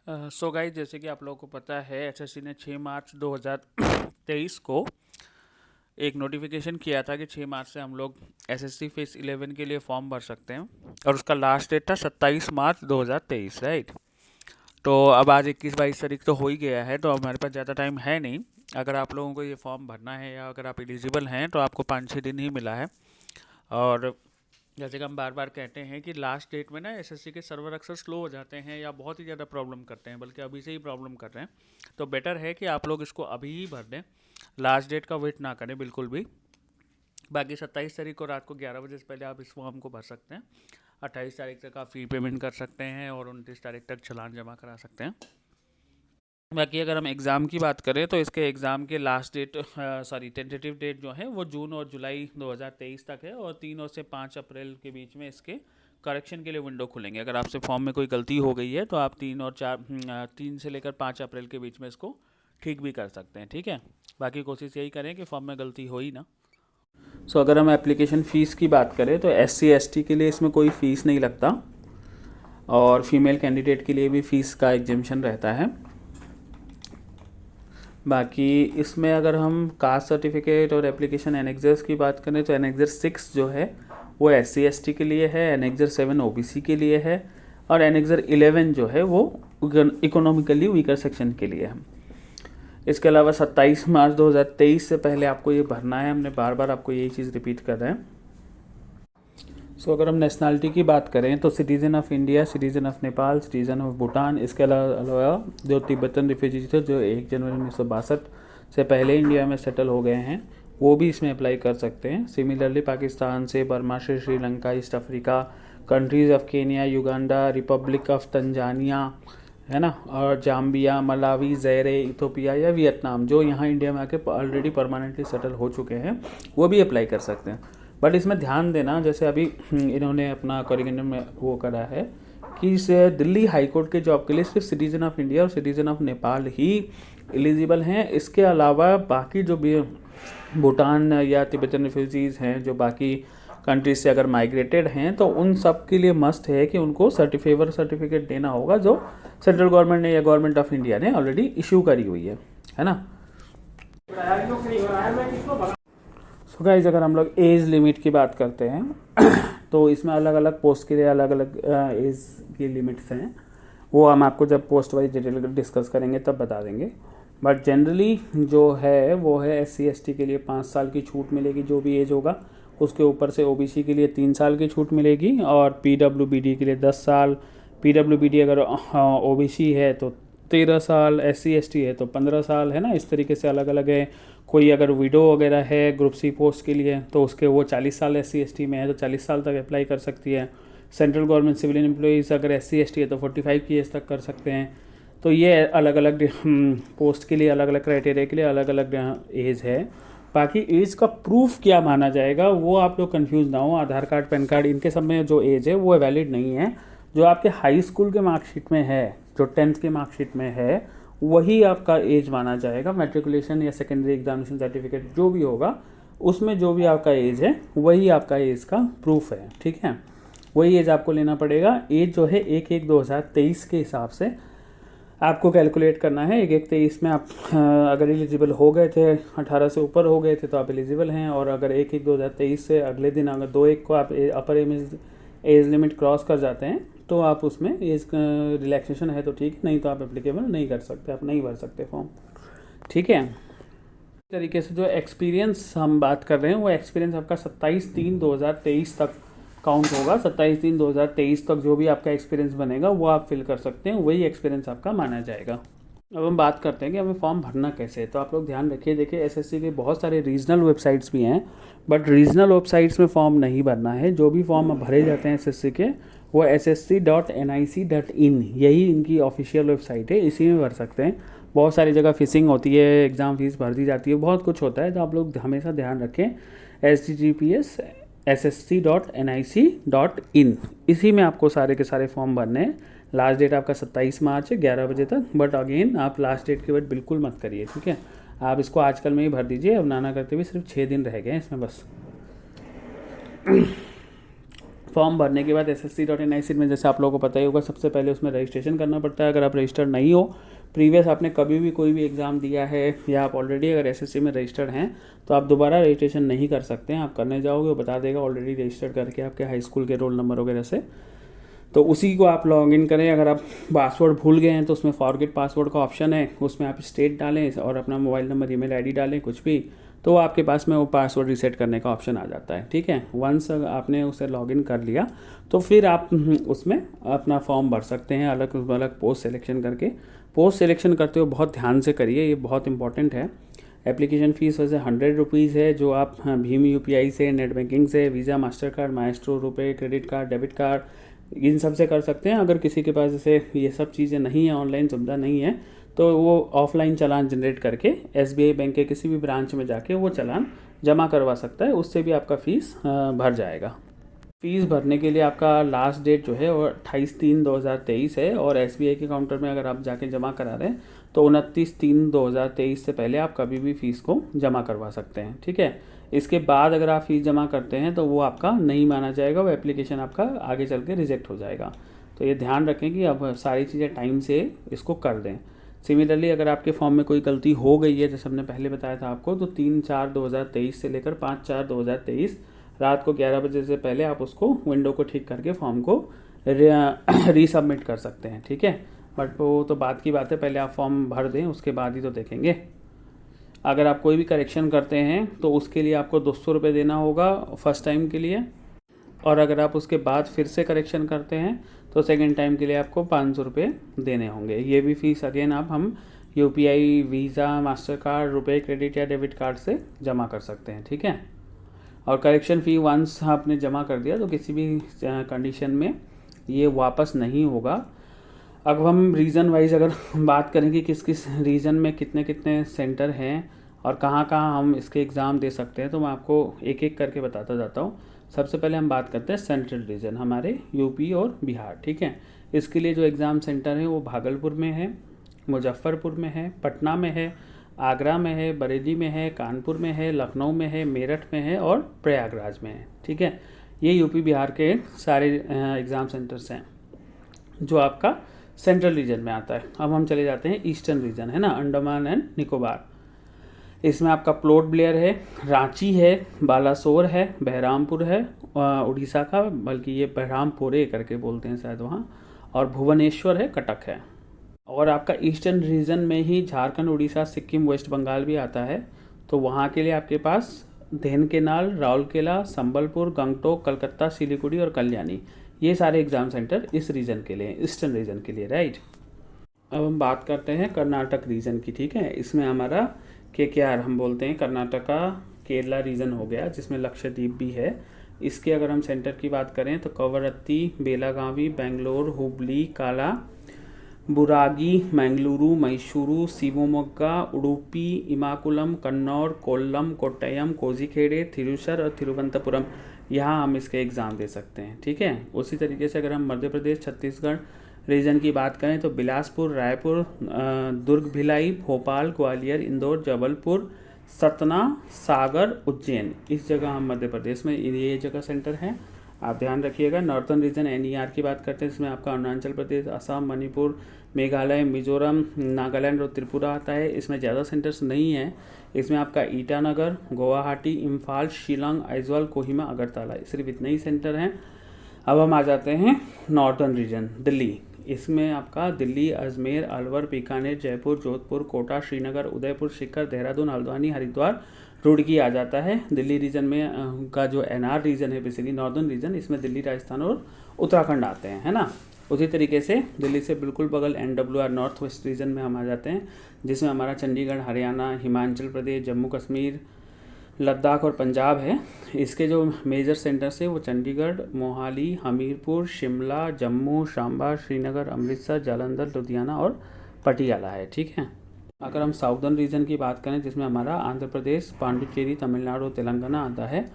So guys, जैसे कि आप लोगों को पता है, एसएससी ने 6 मार्च 2023 को एक नोटिफिकेशन किया था कि 6 मार्च से हम लोग एसएससी फेस 11 के लिए फॉर्म भर सकते हैं और उसका लास्ट डेट था 27 मार्च 2023, राइट। तो अब आज 21-22 तारीख तो हो ही गया है, तो अब हमारे पास ज़्यादा टाइम है नहीं। अगर आप लोगों को ये फॉर्म भरना है या अगर आप एलिजिबल हैं तो आपको 5-6 दिन ही मिला है। और जैसे कि हम बार बार कहते हैं कि लास्ट डेट में ना एसएससी के सर्वर अक्सर स्लो हो जाते हैं या बहुत ही ज़्यादा प्रॉब्लम करते हैं, बल्कि अभी से ही प्रॉब्लम कर रहे हैं। तो बेटर है कि आप लोग इसको अभी ही भर दें, लास्ट डेट का वेट ना करें बिल्कुल भी। बाकी 27 तारीख को रात को 11 बजे से पहले आप इस फॉर्म को भर सकते हैं। 28 तारीख तक आप फी पेमेंट कर सकते हैं और 29 तारीख तक चालान जमा करा सकते हैं। बाकी अगर हम एग्ज़ाम की बात करें तो इसके एग्ज़ाम के लास्ट डेट टेंटेटिव डेट जो है वो जून और जुलाई 2023 तक है, और 3 और से 5 अप्रैल के बीच में इसके करेक्शन के लिए विंडो खुलेंगे। अगर आपसे फॉर्म में कोई गलती हो गई है तो आप 3 से लेकर 5 अप्रैल के बीच में इसको ठीक भी कर सकते हैं, ठीक है। बाकी कोशिश यही करें कि फॉर्म में गलती हो ही ना। अगर हम एप्लीकेशन फ़ीस की बात करें तो SC ST के लिए इसमें कोई फ़ीस नहीं लगता, और फीमेल कैंडिडेट के लिए भी फ़ीस का एग्जेम्पशन रहता है। बाकी इसमें अगर हम कास्ट सर्टिफिकेट और एप्लीकेशन एनेक्जर्स की बात करें तो एनेक्जर 6 जो है वो SC ST के लिए है, एनेक्जर 7 OBC के लिए है, और एनेक्जर 11 जो है वो इकोनॉमिकली वीकर सेक्शन के लिए है। इसके अलावा 27 मार्च 2023 से पहले आपको ये भरना है। हमने बार बार आपको यही चीज़ रिपीट कर रहे हैं। अगर हम नेशनलिटी की बात करें तो citizen of India, citizen of Nepal, citizen of Bhutan, इसके अलावा जो तिब्बतन रिफ्यूजी थे जो 1 जनवरी 1962 से पहले इंडिया में सेटल हो गए हैं वो भी इसमें अप्लाई कर सकते हैं। सिमिलरली पाकिस्तान से, बर्मा से, Sri Lanka, east Africa, countries of Kenya, Uganda, Republic of Tanzania, है ना, और जाम्बिया, मलावी, ज़ैरे, इथोपिया या वियतनाम, जो यहाँ इंडिया में आके ऑलरेडी परमानेंटली सेटल हो चुके हैं, वो भी अप्लाई कर सकते हैं। बट इसमें ध्यान देना, जैसे अभी इन्होंने अपना कॉरिगेंडम में वो करा है कि इसे दिल्ली हाई कोर्ट के जॉब के लिए सिर्फ सिटीज़न ऑफ इंडिया और citizen of Nepal he eligible हैं। इसके अलावा बाकी जो भी भूटान या तिब्बतन रिफ्यूजीज़ हैं जो बाकी कंट्रीज से अगर माइग्रेटेड हैं तो उन सब के लिए मस्ट है कि उनको सर्टिफिकेट देना होगा जो सेंट्रल गवर्नमेंट ने या गवर्नमेंट ऑफ इंडिया ने ऑलरेडी इशू करी हुई है ना। गाइस, अगर हम लोग एज लिमिट की बात करते हैं तो इसमें अलग अलग पोस्ट के लिए अलग अलग एज की लिमिट्स हैं। वो हम आपको जब पोस्ट वाइज डिटेल डिस्कस करेंगे तब बता देंगे। बट जनरली जो है वो है SC ST के लिए 5 साल की छूट मिलेगी जो भी एज होगा। उसके ऊपर से OBC के लिए 3 साल की छूट मिलेगी, और PWBD के लिए 10 साल। PWBD अगर OBC है तो 13 साल, SC ST है तो 15 साल, है ना। इस तरीके से अलग अलग है। कोई अगर विडो वगैरह है ग्रुप C पोस्ट के लिए तो उसके वो 40 साल SC ST में है तो 40 साल तक अप्लाई कर सकती है। सेंट्रल गवर्नमेंट सिविलियन एम्प्लॉइज़ अगर SC ST है तो 45 की एज तक कर सकते हैं। तो ये अलग अलग पोस्ट के लिए, अलग अलग क्राइटेरिया के लिए अलग अलग एज है। बाकी एज का प्रूफ क्या माना जाएगा वो आप लोग कंफ्यूज ना हो। आधार कार्ड, पैन कार्ड, इनके सब में जो एज है वो वैलिड नहीं है। जो आपके हाई स्कूल के मार्कशीट में है, जो 10th के मार्कशीट में है, वही आपका एज माना जाएगा। मैट्रिकुलेशन या सेकेंडरी एग्जामिनेशन सर्टिफिकेट जो भी होगा उसमें जो भी आपका एज है वही आपका एज का प्रूफ है, ठीक है। वही एज आपको लेना पड़ेगा। एज जो है 1/1/2023 के हिसाब से आपको कैलकुलेट करना है। 1/1/23 में आप अगर एलिजिबल हो गए थे, 18 से ऊपर हो गए थे तो आप एलिजिबल हैं। और अगर 1/1/2023 से अगले दिन अगर 2/1 को आप अपर एज लिमिट क्रॉस कर जाते हैं तो आप उसमें एज रिलैक्सेशन है तो ठीक, नहीं तो आप एप्लीकेबल नहीं कर सकते, आप नहीं भर सकते फॉर्म, ठीक है। इस तरीके से जो एक्सपीरियंस हम बात कर रहे हैं वो एक्सपीरियंस आपका 27/3/2023 तक काउंट होगा। 27/3/2023 तक जो भी आपका एक्सपीरियंस बनेगा वो आप फिल कर सकते हैं, वही एक्सपीरियंस आपका माना जाएगा। अब हम बात करते हैं कि हमें फॉर्म भरना कैसे है। तो आप लोग ध्यान रखिए, देखिए SSC के बहुत सारे रीजनल वेबसाइट्स भी हैं, बट रीजनल वेबसाइट्स में फॉर्म नहीं भरना है। जो भी फॉर्म भरे जाते हैं SSC के वो ssc.nic.in, यही इनकी ऑफिशियल वेबसाइट है, इसी में भर सकते हैं। बहुत सारी जगह फिशिंग होती है, एग्ज़ाम फीस भर दी जाती है, बहुत कुछ होता है, तो आप लोग हमेशा ध्यान रखें https ssc.nic.in, इसी में आपको सारे के सारे फॉर्म भरने हैं। लास्ट डेट आपका 27 मार्च है 11 बजे तक। बट अगेन आप लास्ट डेट के बाद बिल्कुल मत करिए, ठीक है। आप इसको आजकल में ही भर दीजिए। अब नाना करते हुए सिर्फ 6 दिन रह गए हैं इसमें बस। फॉर्म भरने के बाद ssc.nic में जैसे आप लोगों को पता ही होगा सबसे पहले उसमें रजिस्ट्रेशन करना पड़ता है। अगर आप रजिस्टर्ड नहीं हो, प्रीवियस आपने कभी भी कोई भी एग्ज़ाम दिया है या आप ऑलरेडी अगर एसएससी में रजिस्टर्ड हैं तो आप दोबारा रजिस्ट्रेशन नहीं कर सकते हैं। आप करने जाओगे वो बता देगा ऑलरेडी रजिस्टर्ड करके आपके हाई स्कूल के रोल नंबर वगैरह से, तो उसी को आप लॉग इन करें। अगर आप पासवर्ड भूल गए हैं तो उसमें फॉरगेट पासवर्ड का ऑप्शन है, उसमें आप स्टेट डालें और अपना मोबाइल नंबर, ईमेल आईडी डालें कुछ भी, तो आपके पास में वो पासवर्ड रीसेट करने का ऑप्शन आ जाता है। ठीक है, वंस आपने उसे लॉगिन कर लिया तो फिर आप उसमें अपना फॉर्म भर सकते हैं अलग अलग पोस्ट सिलेक्शन करके। पोस्ट सिलेक्शन करते हुए बहुत ध्यान से करिए, ये बहुत इंपॉर्टेंट है। एप्लीकेशन फ़ीस वैसे 100 रुपीज़ है, जो आप भीम यूपीआई से, नेट बैंकिंग से, वीज़ा, मास्टर कार्ड, माएस्ट्रो, रुपए, क्रेडिट कार्ड, डेबिट कार्ड, इन सब से कर सकते हैं। अगर किसी के पास जैसे ये सब चीज़ें नहीं है, ऑनलाइन सुविधा नहीं है, तो वो ऑफलाइन चालान जनरेट करके एसबीआई बैंक के किसी भी ब्रांच में जाके वो चालान जमा करवा सकता है, उससे भी आपका फ़ीस भर जाएगा। फ़ीस भरने के लिए आपका लास्ट डेट जो है वो 28/3/2023 है, और एसबीआई के काउंटर में अगर आप जाके जमा करा रहे हैं तो 29/3/2023 से पहले आप कभी भी फ़ीस को जमा करवा सकते हैं। ठीक है, इसके बाद अगर आप फ़ीस जमा करते हैं तो वो आपका नहीं माना जाएगा, वो एप्लीकेशन आपका आगे चल के रिजेक्ट हो जाएगा। तो ये ध्यान रखें कि आप सारी चीज़ें टाइम से इसको कर दें। सिमिलरली अगर आपके फॉर्म में कोई गलती हो गई है, जैसे हमने पहले बताया था आपको, तो 3/4/2023 से लेकर 5/4/2023 रात को 11 बजे से पहले आप उसको विंडो को ठीक करके फॉर्म को रीसबमिट कर सकते हैं। ठीक है, बट वो तो बात की बात है, पहले आप फॉर्म भर दें उसके बाद ही तो देखेंगे। अगर आप कोई भी करेक्शन करते हैं तो उसके लिए आपको 200 रुपये देना होगा फर्स्ट टाइम के लिए, और अगर आप उसके बाद फिर से करेक्शन करते हैं तो सेकेंड टाइम के लिए आपको 500 रुपये देने होंगे। ये भी फ़ीस अगेन हम यूपीआई, वीज़ा, मास्टर कार्ड, रुपए, क्रेडिट या डेबिट कार्ड से जमा कर सकते हैं। ठीक है, और करेक्शन फ़ी वंस आपने जमा कर दिया तो किसी भी कंडीशन में ये वापस नहीं होगा। अब हम रीजन वाइज अगर बात करें कि किस किस रीजन में कितने कितने सेंटर हैं और कहाँ कहाँ हम इसके एग्ज़ाम दे सकते हैं, तो मैं आपको एक एक करके बताता जाता हूँ। सबसे पहले हम बात करते हैं सेंट्रल रीजन, हमारे यूपी और बिहार। ठीक है, इसके लिए जो एग्ज़ाम सेंटर है वो भागलपुर में है, मुजफ्फरपुर में है, पटना में है, आगरा में है, बरेली में है, कानपुर में है, लखनऊ में है, मेरठ में है और प्रयागराज में है। ठीक है, ये यूपी बिहार के सारे एग्ज़ाम सेंटर्स हैं जो आपका सेंट्रल रीजन में आता है। अब हम चले जाते हैं ईस्टर्न रीजन, है ना, अंडमान एंड निकोबार। इसमें आपका पोर्ट ब्लेयर है, रांची है, बालासोर है, बहरामपुर है उड़ीसा का, बल्कि ये बहरामपुरे करके बोलते हैं शायद वहाँ, और भुवनेश्वर है, कटक है। और आपका ईस्टर्न रीजन में ही झारखंड, उड़ीसा, सिक्किम, वेस्ट बंगाल भी आता है। तो वहाँ के लिए आपके पास धेनकेनाल, राउरकेला, संबलपुर, गंगटोक, कलकत्ता, सिलीगुड़ी और कल्याणी, ये सारे एग्ज़ाम सेंटर इस रीजन के लिए, ईस्टर्न रीजन के लिए, राइट। अब हम बात करते हैं कर्नाटक रीजन की। ठीक है, इसमें हमारा KKR हम बोलते हैं, कर्नाटका केरला रीजन हो गया, जिसमें लक्षद्वीप भी है। इसके अगर हम सेंटर की बात करें तो कवरत्ती, बेलागावी, बेंगलोर, हुबली, काला बुरागी, मैंगलुरु, मैसूरू, शिवमोग्गा, उडुपी, इमाकुलम, कन्नौर, कोल्लम, कोट्टयम, कोझिकोड, थिरुशर और तिरुवनंतपुरम, यहाँ हम इसके एग्ज़ाम दे सकते हैं। ठीक है, उसी तरीके से अगर हम मध्य प्रदेश, छत्तीसगढ़ रीजन की बात करें तो बिलासपुर, रायपुर, दुर्ग, भिलाई, भोपाल, ग्वालियर, इंदौर, जबलपुर, सतना, सागर, उज्जैन, इस जगह हम मध्य प्रदेश में ये जगह सेंटर हैं, आप ध्यान रखिएगा। नॉर्थन रीजन NER की बात करते हैं, इसमें आपका अरुणाचल प्रदेश, असम, मणिपुर, मेघालय, मिजोरम, नागालैंड और त्रिपुरा आता है। इसमें ज़्यादा सेंटर्स नहीं हैं, इसमें आपका ईटानगर, गुवाहाटी, इम्फाल, शिलांग, आइजवाल, कोहिमा, अगरतला, सिर्फ इतने ही सेंटर हैं। अब हम आ जाते हैं नॉर्थन रीजन, दिल्ली। इसमें आपका दिल्ली, अजमेर, अलवर, बीकानेर, जयपुर, जोधपुर, कोटा, श्रीनगर, उदयपुर, सीकर, देहरादून, हल्द्वानी, हरिद्वार, रुड़की आ जाता है। दिल्ली रीजन में का जो NR रीजन है, बेसिकली नॉर्दर्न रीजन, इसमें दिल्ली, राजस्थान और उत्तराखंड आते हैं, है ना। उसी तरीके से दिल्ली से बिल्कुल बगल NWR नॉर्थ वेस्ट रीजन में हम आ जाते हैं, जिसमें हमारा चंडीगढ़, हरियाणा, हिमाचल प्रदेश, जम्मू कश्मीर, लद्दाख और पंजाब है। इसके जो मेजर सेंटर्स है वो चंडीगढ़, मोहाली, हमीरपुर, शिमला, जम्मू, सांबा, श्रीनगर, अमृतसर, जालंधर, लुधियाना और पटियाला है। ठीक है, अगर हम साउदर्न रीजन की बात करें जिसमें हमारा आंध्र प्रदेश, पांडिचेरी, तमिलनाडु और तेलंगाना आता है,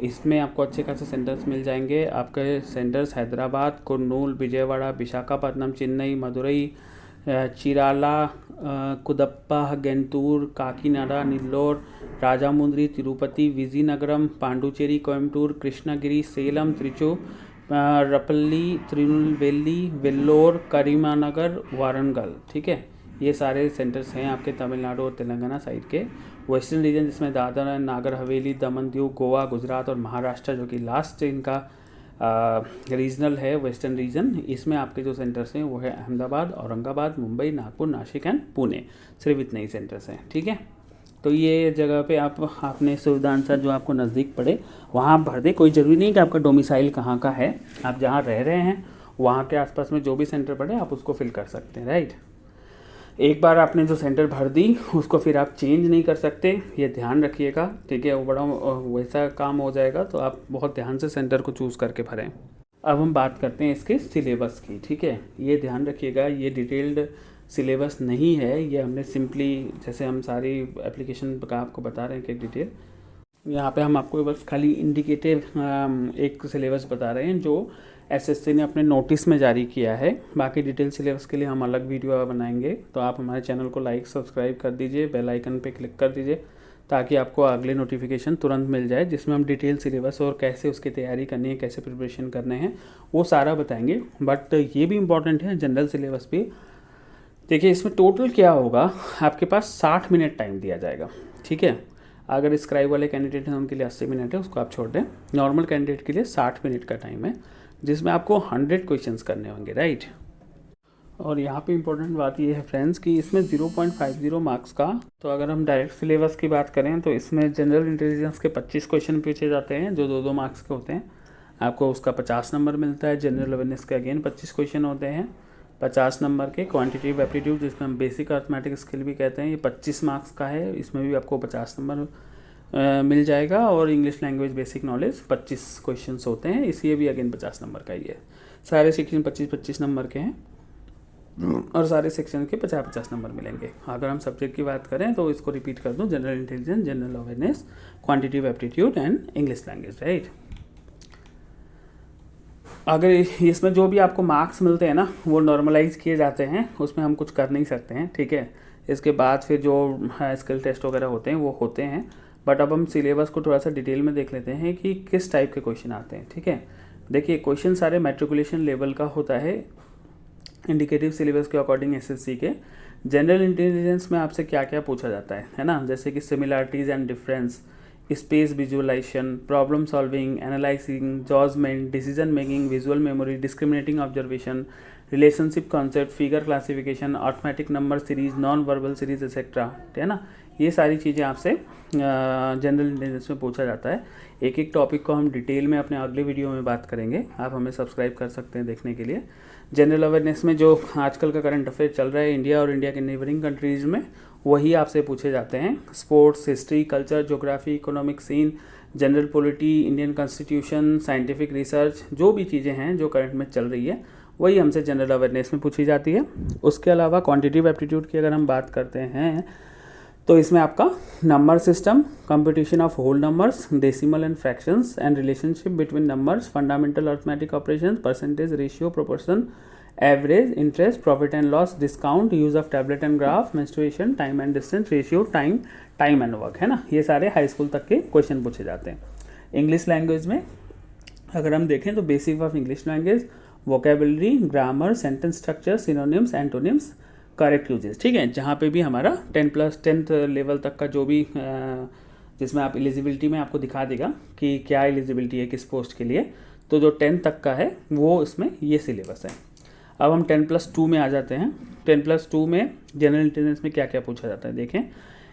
इसमें आपको अच्छे खासे सेंटर्स मिल जाएंगे। आपके सेंटर्स हैदराबाद, कुर्नूल, विजयवाड़ा, विशाखापट्टनम, चेन्नई, मदुरई, चिराला, कुदप्पा, गंटूर, काकीनाडा, नेल्लोर, राजामुंद्री, तिरुपति, विजयनगरम, पांडुचेरी, कोयम्बटूर, कृष्णगिरी, सेलम, त्रिचूर, रपल्ली, तिरुनेलवेली, वेल्लोर, करीमानगर, वारंगल, ठीक है। ये सारे सेंटर्स हैं आपके तमिलनाडु और तेलंगाना साइड के। वेस्टर्न रीजन जिसमें दादर एंड नागर हवेली, दमन दीव, गोवा, गुजरात और महाराष्ट्र जो कि लास्ट इनका रीजनल है वेस्टर्न रीजन, इसमें आपके जो सेंटर्स हैं वो है अहमदाबाद, औरंगाबाद, मुंबई, नागपुर, नासिक एंड पुणे। सिर्फ इतने ही सेंटर्स हैं, ठीक है। तो ये जगह पे आप अपने सुविधा अनुसार जो आपको नज़दीक पड़े वहाँ भर दें। कोई ज़रूरी नहीं कि आपका डोमिसाइल कहाँ का है, आप जहाँ रह रहे हैं वहाँ के आसपास में जो भी सेंटर पड़े आप उसको फिल कर सकते हैं, राइट। एक बार आपने जो सेंटर भर दी उसको फिर आप चेंज नहीं कर सकते, ये ध्यान रखिएगा, ठीक है। वो बड़ा वैसा काम हो जाएगा, तो आप बहुत ध्यान से सेंटर को चूज़ करके भरें। अब हम बात करते हैं इसके सिलेबस की, ठीक है। ये ध्यान रखिएगा, ये डिटेल्ड सिलेबस नहीं है, ये हमने सिंपली जैसे हम सारी एप्लीकेशन का आपको बता रहे हैं कि डिटेल, यहाँ पे हम आपको बस खाली इंडिकेटिव एक सिलेबस बता रहे हैं जो एसएससी ने अपने नोटिस में जारी किया है। बाकी डिटेल सिलेबस के लिए हम अलग वीडियो बनाएंगे, तो आप हमारे चैनल को लाइक सब्सक्राइब कर दीजिए, बेल आइकन पे क्लिक कर दीजिए ताकि आपको अगले नोटिफिकेशन तुरंत मिल जाए, जिसमें हम डिटेल सिलेबस और कैसे उसकी तैयारी करनी है, कैसे प्रिपरेशन करने हैं, वो सारा बताएंगे। बट ये भी इम्पॉर्टेंट है जनरल सिलेबस भी। देखिए इसमें टोटल क्या होगा, आपके पास 60 मिनट टाइम दिया जाएगा, ठीक है। अगर स्क्राइब वाले कैंडिडेट हैं उनके लिए 80 मिनट है, उसको आप छोड़ दें। नॉर्मल कैंडिडेट के लिए 60 मिनट का टाइम है, जिसमें आपको 100 क्वेश्चंस करने होंगे, राइट। और यहाँ पे इम्पोर्टेंट बात ये है फ्रेंड्स कि इसमें 0.50 मार्क्स का, तो अगर हम डायरेक्ट सिलेबस की बात करें तो इसमें जनरल इंटेलिजेंस के 25 क्वेश्चन पूछे जाते हैं जो 2-2 मार्क्स के होते हैं, आपको उसका 50 नंबर मिलता है। जनरल अवेयरनेस के अगेन 25 क्वेश्चन होते हैं 50 नंबर के। क्वांटिटेटिव एप्टीट्यूड जिसमें हम बेसिक अर्थमेटिक स्किल भी कहते हैं, ये 25 मार्क्स का है, इसमें भी आपको 50 नंबर मिल जाएगा। और English language basic knowledge 25 questions होते हैं, इसलिए भी अगेन 50 नंबर का ही है। सारे सेक्शन 25-25 नंबर के हैं और सारे सेक्शन के 50-50 नंबर मिलेंगे। अगर हम सब्जेक्ट की बात करें तो इसको रिपीट कर दूं, general intelligence, general awareness, quantitative aptitude and English language, right. अगर इसमें जो भी आपको मार्क्स मिलते हैं ना वो नॉर्मलाइज किए जाते हैं, उसमें हम कुछ कर नहीं सकते हैं, ठीक है। इसके बाद फिर जो स्किल टेस्ट वगैरह होते हैं वो होते हैं। बट अब हम सिलेबस को थोड़ा सा डिटेल में देख लेते हैं कि किस टाइप के क्वेश्चन आते हैं, ठीक है। देखिए क्वेश्चन सारे मैट्रिकुलेशन लेवल का होता है इंडिकेटिव सिलेबस के अकॉर्डिंग एसएससी के। जनरल इंटेलिजेंस में आपसे क्या क्या पूछा जाता है ना, जैसे कि similarities and difference, space visualisation, problem solving, analysing, judgement, decision making, visual memory, discriminating observation, relationship concept, figure classification, arithmetic number series, non verbal series etcetera, है ना। ये सारी चीज़ें आपसे जनरल इंटेलिजेंस में पूछा जाता है। एक एक टॉपिक को हम डिटेल में अपने अगले वीडियो में बात करेंगे, आप हमें सब्सक्राइब कर सकते हैं देखने के लिए। जनरल अवेयरनेस में जो आजकल का करंट अफेयर चल रहा है इंडिया और इंडिया के नेबरिंग कंट्रीज़ में, वही आपसे पूछे जाते हैं। Sports, history, culture, geography, economic scene, general polity, Indian constitution, scientific research, जो भी चीज़ें हैं जो करंट में चल रही है वही हमसे जनरल अवेयरनेस में पूछी जाती है। उसके अलावा क्वांटिटेटिव एप्टीट्यूड की अगर हम बात करते हैं तो इसमें आपका number system, computation of whole numbers, decimal and fractions and relationship between numbers, fundamental arithmetic operations, percentage, ratio, proportion, average, interest, profit and loss, discount, use of tablet and graph, menstruation, time and distance, ratio, time and work, है ना। ये सारे high school तक के question पूछे जाते हैं। English language में अगर हम देखें तो basic of English language, vocabulary, grammar, sentence structure, synonyms, antonyms, correct uses, ठीक है। जहाँ पे भी हमारा 10+ लेवल तक का जो भी जिसमें आप एलिजिबिलिटी में आपको दिखा देगा कि क्या एलिजिबिलिटी है किस पोस्ट के लिए, तो जो 10 तक का है वो इसमें ये सिलेबस है। अब हम 10+2 में आ जाते हैं। 10+2 में जनरल इंटेलिजेंस में क्या क्या पूछा जाता है देखें।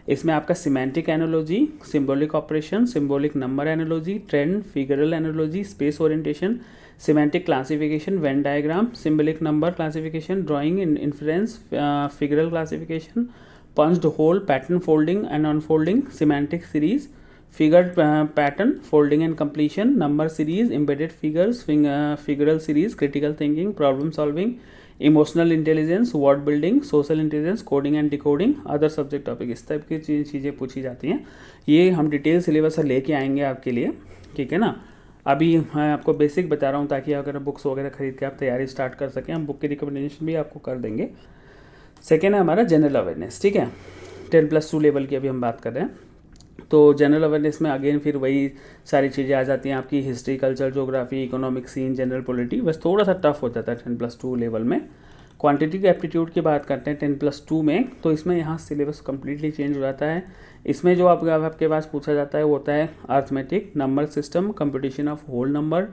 इसमें आपका semantic analogy, symbolic operation, symbolic number analogy, trend, figural analogy, space orientation, semantic classification, Venn diagram, symbolic number classification, drawing, inference, figural classification, punched hole, pattern folding and unfolding, semantic series, figure pattern, folding and completion, number series, embedded figures, figural series, critical thinking, problem solving, emotional intelligence, word building, social intelligence, coding and decoding, other subject topic, इस type की चीज़ें पूछी जाती हैं। ये हम detail syllabus लेके आएंगे आपके लिए, ठीक है ना। अभी मैं आपको बेसिक बता रहा हूँ ताकि अगर बुक्स वगैरह खरीद के आप तैयारी स्टार्ट कर सकें, हम बुक की रिकमेंडेशन भी आपको कर देंगे। सेकेंड है हमारा जनरल अवेयरनेस, ठीक है। 10+2 लेवल की अभी हम बात कर रहे हैं। तो जनरल अवेयरनेस में अगेन फिर वही सारी चीज़ें आ जाती हैं आपकी, history, culture, geography, economic scene, general polity, बस थोड़ा सा टफ हो जाता है 10+2 लेवल में। क्वांटिटेटिव एप्टीट्यूड की बात करते हैं 10+2 में, तो इसमें यहाँ सिलेबस कम्प्लीटली चेंज हो जाता है। इसमें जो आपके पास पूछा जाता है वो होता है arithmetic, number system, computation of whole number,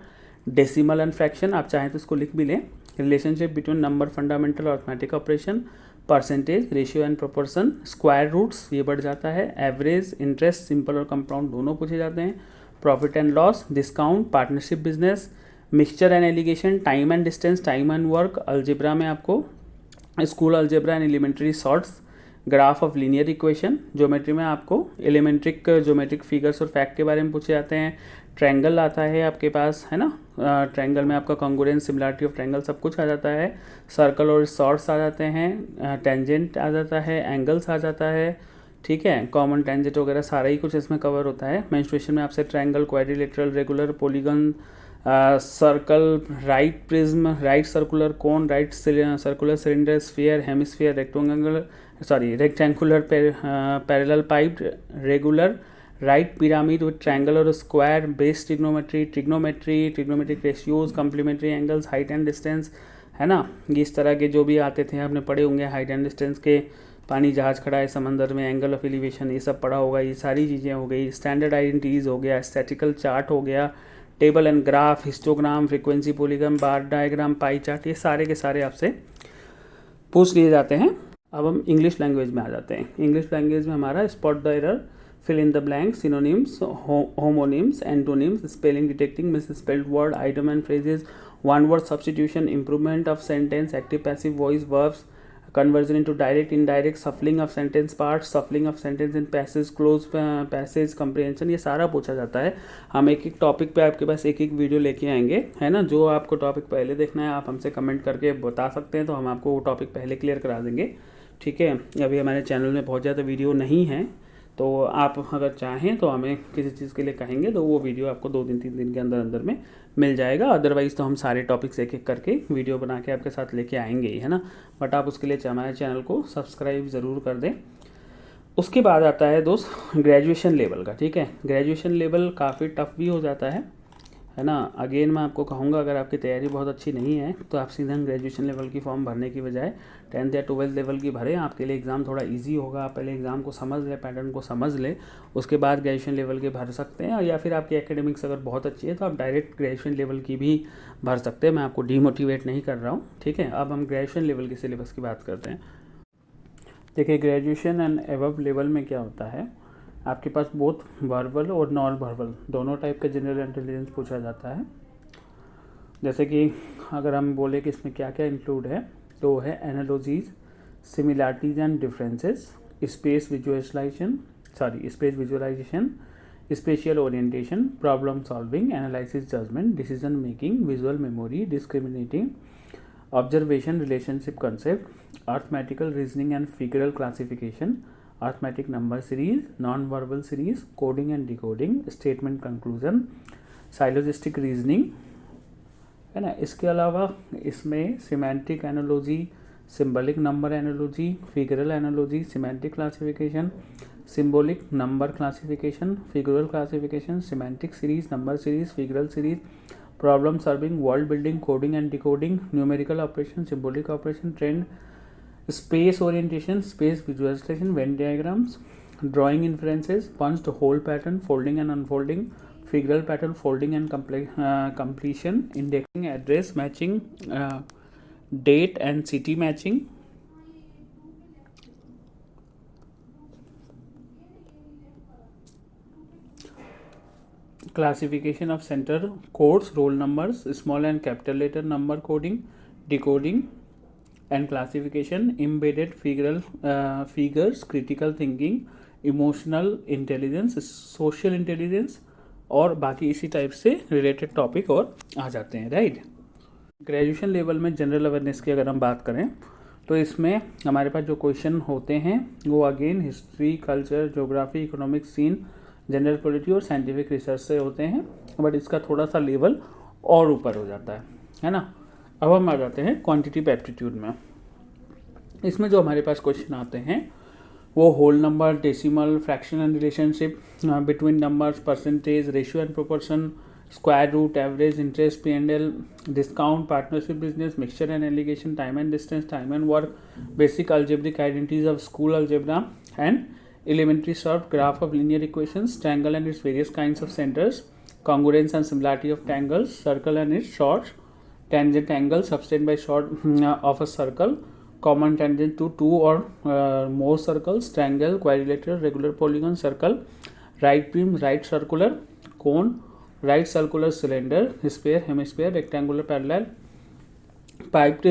decimal and fraction, आप चाहें तो इसको लिख भी लें, relationship between number fundamental arithmetic operation, percentage, ratio and proportion, square roots ये बढ़ जाता है, एवरेज, इंटरेस्ट, सिंपल और कंपाउंड दोनों पूछे जाते हैं, profit and loss, discount, partnership business, mixture and alligation, time and distance, time and work, algebra में आपको school algebra and elementary sorts, graph of linear equation, geometry में आपको एलिमेंट्रिक ज्योमेट्रिक फिगर्स और फैक्ट के बारे में पूछे जाते हैं, ट्रायंगल आता है आपके पास, है ना, ट्रायंगल में आपका कॉन्ग्रुएंस, सिमिलरिटी ऑफ ट्रायंगल सब कुछ आ जाता है, सर्कल और सॉर्ट्स आ जाते हैं, टेंजेंट आ जाता है, एंगल्स आ जाता है, ठीक है, कॉमन टेंजेंट वगैरह सारा ही कुछ इसमें कवर होता है। मेंस्ट्रुएशन में आपसे triangle, quadrilateral, regular, polygon, circle, right prism, right circular cone, right circular cylinder, sphere, hemisphere, rectangular parallel pipe, regular, right pyramid with triangle और square, base trigonometry, trigonometric ratios, complementary angles, height and distance, है ना, ये इस तरह के जो भी आते थे आपने पढ़े होंगे, हाइट एंड डिस्टेंस के, पानी जहाज खड़ा है समंदर में, एंगल ऑफ एलिवेशन, ये सब पढ़ा होगा, ये सारी चीज़ें हो गई, स्टैंडर्ड आइडेंटिटीज़ हो गया, स्टैटिकल चार्ट हो गया, table and graph, histogram, frequency polygon, bar diagram, pie chart, ये सारे के सारे आपसे पूछ लिए जाते हैं। अब हम इंग्लिश लैंग्वेज में आ जाते हैं। इंग्लिश लैंग्वेज में हमारा spot the error, fill in the blank, synonyms, homonyms, antonyms, spelling detecting, misspelled word, item and phrases, one word substitution, improvement of sentence, active passive voice verbs, conversion into direct indirect, shuffling of sentence parts, shuffling of sentence in passage, close passage, comprehension, ये सारा पूछा जाता है। हम एक एक topic पे आपके पास एक एक वीडियो लेके आएंगे, है ना, जो आपको टॉपिक पहले देखना है आप हमसे कमेंट करके बता सकते हैं, तो हम आपको वो टॉपिक पहले क्लियर करा देंगे, ठीक है। अभी हमारे चैनल में बहुत ज़्यादा वीडियो नहीं है, तो आप अगर चाहें तो हमें किसी चीज़ के लिए कहेंगे तो वो वीडियो आपको 2-3 दिन के अंदर अंदर में मिल जाएगा। अदरवाइज़ तो हम सारे टॉपिक्स एक एक करके वीडियो बना के आपके साथ लेके आएंगे ही, है ना, बट आप उसके लिए हमारे चैनल को सब्सक्राइब ज़रूर कर दें। उसके बाद आता है दोस्त ग्रेजुएशन लेवल का, ठीक है। ग्रेजुएशन लेवल काफ़ी टफ भी हो जाता है ना। अगेन मैं आपको कहूँगा अगर आपकी तैयारी बहुत अच्छी नहीं है तो आप सीधा ग्रेजुएशन लेवल की फॉर्म भरने की बजाय 10th या 12th लेवल की भरें, आपके लिए एग्ज़ाम थोड़ा इजी होगा। आप पहले एग्ज़ाम को समझ लें, पैटर्न को समझ लें, उसके बाद ग्रेजुएशन लेवल के भर सकते हैं। या फिर आपकी एकेडमिक्स अगर बहुत अच्छी है तो आप डायरेक्ट ग्रेजुएशन लेवल की भी भर सकते हैं। मैं आपको डीमोटिवेट नहीं कर रहा हूँ, ठीक है। अब हम ग्रेजुएशन लेवल के सिलेबस की बात करते हैं। देखिए ग्रेजुएशन एंड एबव लेवल में क्या होता है, आपके पास बोथ वर्बल और नॉन वर्बल दोनों टाइप का जनरल इंटेलिजेंस पूछा जाता है। जैसे कि अगर हम बोले कि इसमें क्या क्या इंक्लूड है तो है analogies, similarities and differences, space visualisation, spatial orientation, problem solving, analysis, judgement, decision making, visual memory, discriminating, observation, relationship concept, arithmetical reasoning and figural classification, arithmetic number series, non verbal series, coding and decoding, statement conclusion, syllogistic reasoning, है ना। इसके अलावा इसमें semantic analogy, symbolic number analogy, figural analogy, semantic classification, symbolic number classification, figural classification, semantic series, number series, figural series, problem solving, world building, coding and decoding, numerical operation, symbolic operation, trend, space orientation, space visualisation, Venn diagrams, drawing inferences, punched hole pattern, folding and unfolding, figural pattern, folding and completion, indexing, address matching, date and city matching, classification of center codes, roll numbers, small and capital letter number coding, decoding and classification, embedded figures, critical thinking, emotional intelligence, social intelligence और बाकी इसी type से related topic और आ जाते हैं, right. Graduation level में general awareness की अगर हम बात करें तो इसमें हमारे पास जो क्वेश्चन होते हैं वो again history, culture, geography, economic scene, general polity और साइंटिफिक रिसर्च से होते हैं, बट इसका थोड़ा सा लेवल और ऊपर हो जाता है ना। अब हम आ जाते हैं क्वांटिटेटिव एप्टीट्यूड में। इसमें जो हमारे पास क्वेश्चन आते हैं वो whole number, decimal, fraction and relationship between numbers, percentage, ratio and proportion, square root, average, interest, P&L, discount, partnership business, mixture and alligation, time and distance, time and work, basic algebraic identities of school algebra and elementary sort, graph of linear equations, triangle and its various kinds of centers, congruence and similarity of triangles, circle and its chords, tangent angle subtended by chord of a circle, common tangent to two or more circles, triangle, quadrilateral, regular polygon, circle, right beam, right circular, cone, right circular cylinder, sphere, hemisphere, rectangular, parallel, piped,